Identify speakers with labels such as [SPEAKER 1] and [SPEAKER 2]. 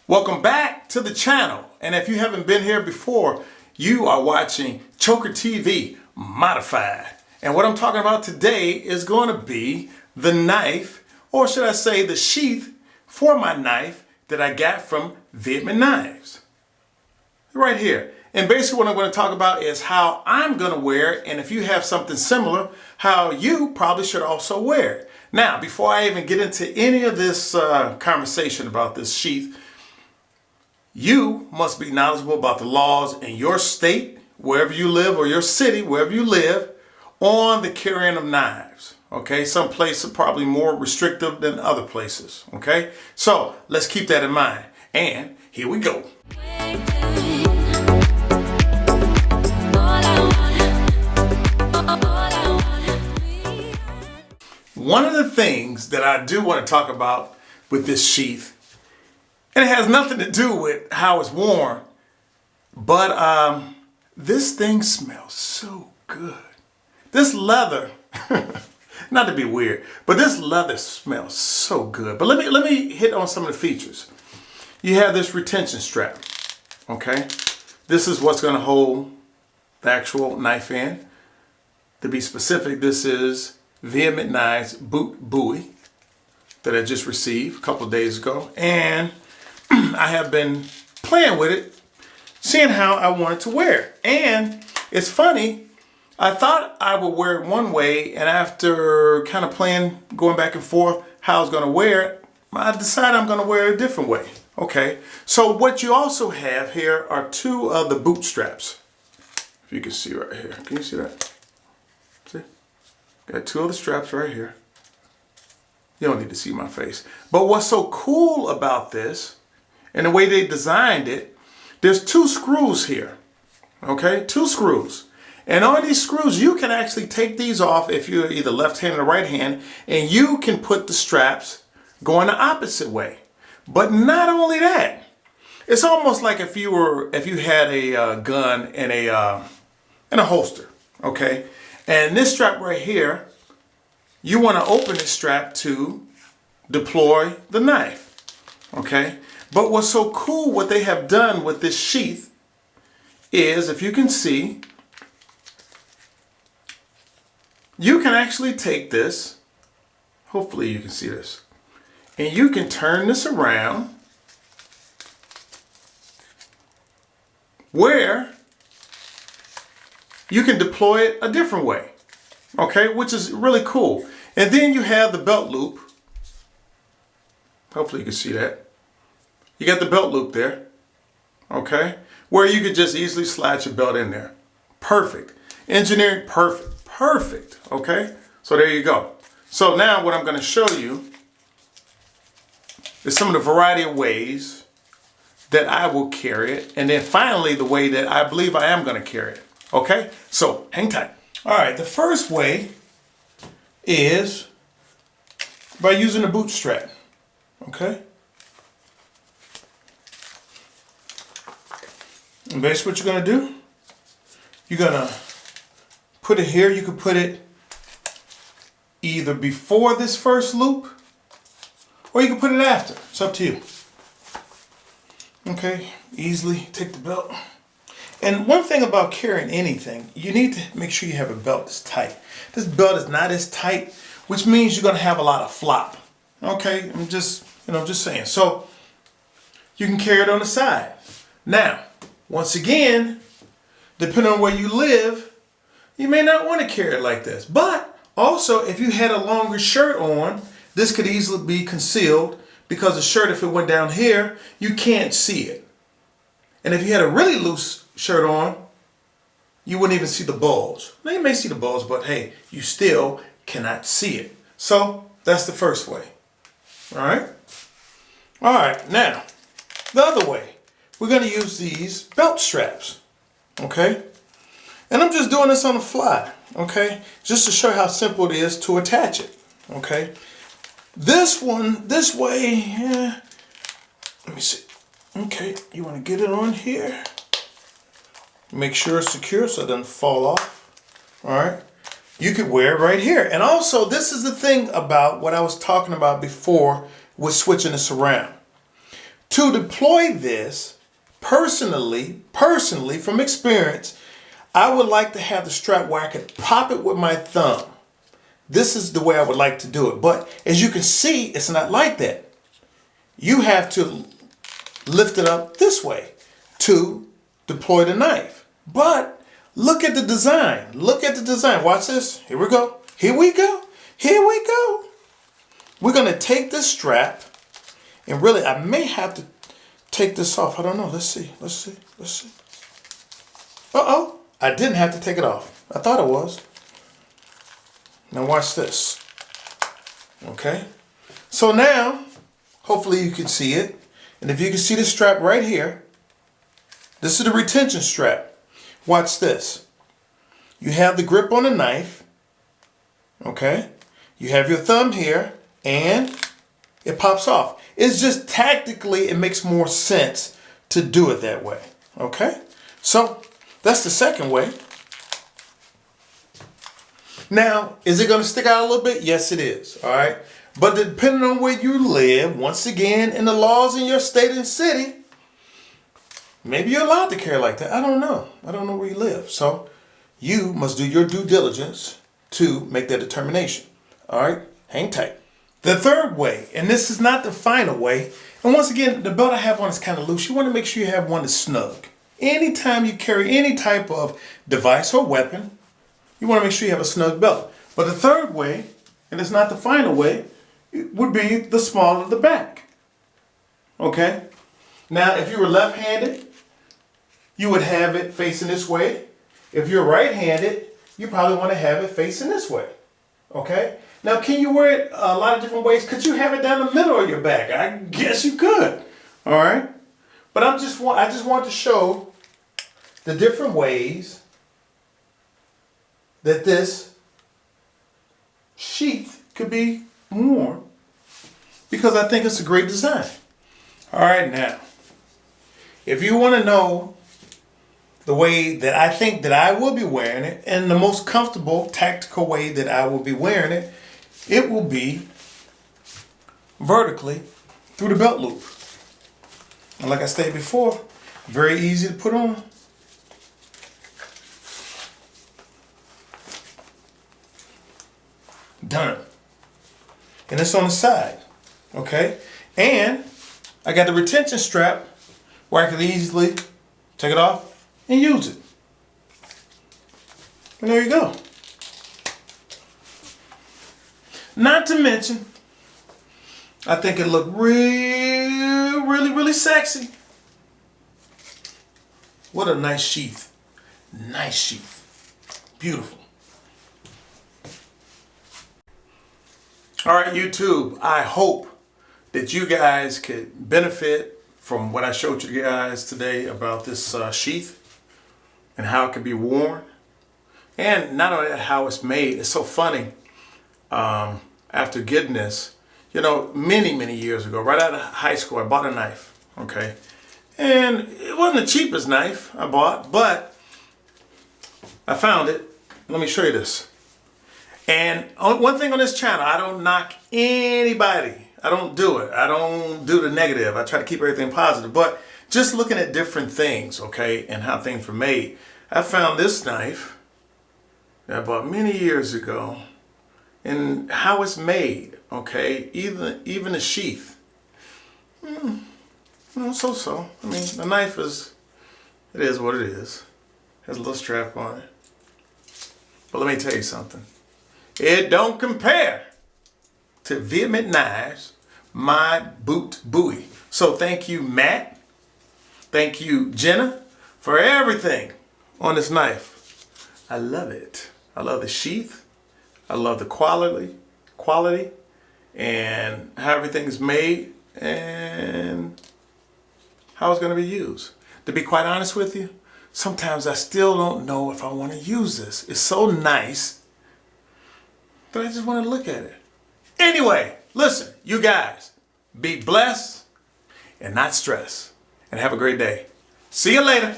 [SPEAKER 1] Welcome back to the channel. And if you haven't been here before, you are watching Choker TV Modified. And what I'm talking about today is going to be the knife, or should I say the sheath for my knife that I got from Vehement knives. Right here. And basically what I'm going to talk about is how I'm going to wear it, and if you have something similar, how you probably should also wear it. Now, before I even get into any of this conversation about this sheath, you must be knowledgeable about the laws in your state, wherever you live, or your city, wherever you live, on the carrying of knives. Okay, some places are probably more restrictive than other places. Okay, so let's keep that in mind. And here we go. One of the things that I do want to talk about with this sheath, and it has nothing to do with how it's worn, but this thing smells so good. This leather, not to be weird, but this leather smells so good. But let me hit on some of the features. You have this retention strap, okay? This is what's going to hold the actual knife in. To be specific, this is Vehement Knives boot buoy that I just received a couple of days ago. And I have been playing with it, seeing how I wanted to wear it. And it's funny, I thought I would wear it one way, and after kind of playing, going back and forth how I was going to wear it, I decided I'm going to wear it a different way. Okay, so what you also have here are two of the boot straps. If you can see right here. Can you see that? See? Got two of the straps right here. You don't need to see my face. But what's so cool about this, and the way they designed it, there's two screws here. Okay, two screws. And on these screws, you can actually take these off if you're either left hand or right hand, and you can put the straps going the opposite way. But not only that, it's almost like if you had a gun in a holster, okay? And this strap right here, you want to open this strap to deploy the knife, okay? But what's so cool, what they have done with this sheath is, if you can see, you can actually take this, hopefully you can see this, and you can turn this around where you can deploy it a different way, okay, which is really cool. And then you have the belt loop. Hopefully you can see that. You got the belt loop there, okay, where you could just easily slide your belt in there. Perfect. Engineering, perfect, perfect, okay? So there you go. So now what I'm going to show you is some of the variety of ways that I will carry it, and then finally the way that I believe I am going to carry it. Okay, so hang tight. All right, the first way is by using a boot strap. Okay, and basically what you're going to do, you're going to put it here. You can put it either before this first loop, or you can put it after. It's up to you. Okay, easily take the belt. And one thing about carrying anything, you need to make sure you have a belt that's tight. This belt is not as tight, which means you're going to have a lot of flop. Okay, I'm just saying. So you can carry it on the side. Now, once again, depending on where you live, you may not want to carry it like this. But also, if you had a longer shirt on, this could easily be concealed, because the shirt, if it went down here, you can't see it. And if you had a really loose shirt on, you wouldn't even see the bulge. Now you may see the bulge, but hey, you still cannot see it. So that's the first way. All right. All right. Now, the other way, we're going to use these belt straps. Okay. And I'm just doing this on the fly. Okay. Just to show how simple it is to attach it. Okay. This one, this way, yeah. Let me see. Okay, you want to get it on here. Make sure it's secure so it doesn't fall off. All right. You could wear it right here. And also, this is the thing about what I was talking about before with switching this around. To deploy this, personally, from experience, I would like to have the strap where I could pop it with my thumb. This is the way I would like to do it. But as you can see, it's not like that. You have to lift it up this way to deploy the knife. But look at the design. Look at the design. Watch this. Here we go. Here we go. Here we go. We're going to take this strap. And really, I may have to take this off. I don't know. Let's see. Let's see. Let's see. Uh-oh. I didn't have to take it off. I thought it was. Now watch this. Okay. So now, hopefully you can see it. And if you can see the strap right here, this is the retention strap. Watch this. You have the grip on the knife. Okay. You have your thumb here and it pops off. It's just tactically, it makes more sense to do it that way. Okay. So that's the second way. Now, is it going to stick out a little bit? Yes, it is. All right. But depending on where you live, once again, in the laws in your state and city, maybe you're allowed to carry like that. I don't know. I don't know where you live. So you must do your due diligence to make that determination. All right. Hang tight. The third way, and this is not the final way, and once again, the belt I have on is kind of loose. You want to make sure you have one that's snug. Anytime you carry any type of device or weapon, you want to make sure you have a snug belt. But the third way, and it's not the final way, it would be the small of the back. Okay? Now, if you were left-handed, you would have it facing this way. If you're right-handed, you probably want to have it facing this way. Okay? Now, can you wear it a lot of different ways? Could you have it down the middle of your back? I guess you could. All right? But I just want to show the different ways that this sheath could be worn, because I think it's a great design. All right, now, if you want to know the way that I think that I will be wearing it and the most comfortable tactical way that I will be wearing it, it will be vertically through the belt loop. And like I stated before, very easy to put on. Done. And it's on the side. Okay? And I got the retention strap where I can easily take it off and use it. And there you go. Not to mention, I think it looked really sexy. What a nice sheath. Nice sheath. Beautiful. All right, YouTube, I hope that you guys could benefit from what I showed you guys today about this sheath and how it can be worn. And not only that, how it's made. It's so funny. After getting this, you know, many years ago, right out of high school, I bought a knife, okay? And it wasn't the cheapest knife I bought, but I found it. Let me show you this. And one thing on this channel, I don't knock anybody. I don't do it. I don't do the negative. I try to keep everything positive. But just looking at different things, okay, and how things were made, I found this knife that I bought many years ago and how it's made, okay, even the sheath. So. I mean, the knife is what it is. Has a little strap on it. But let me tell you something. It don't compare to Vehement knives, my boot buoy. So thank you, Matt. Thank you, Jenna, for everything on this knife. I love it. I love the sheath. I love the quality, and how everything is made and how it's going to be used. To be quite honest with you, sometimes I still don't know if I want to use this. It's so nice that I just want to look at it. Anyway, listen, you guys, be blessed and not stressed. And have a great day. See you later.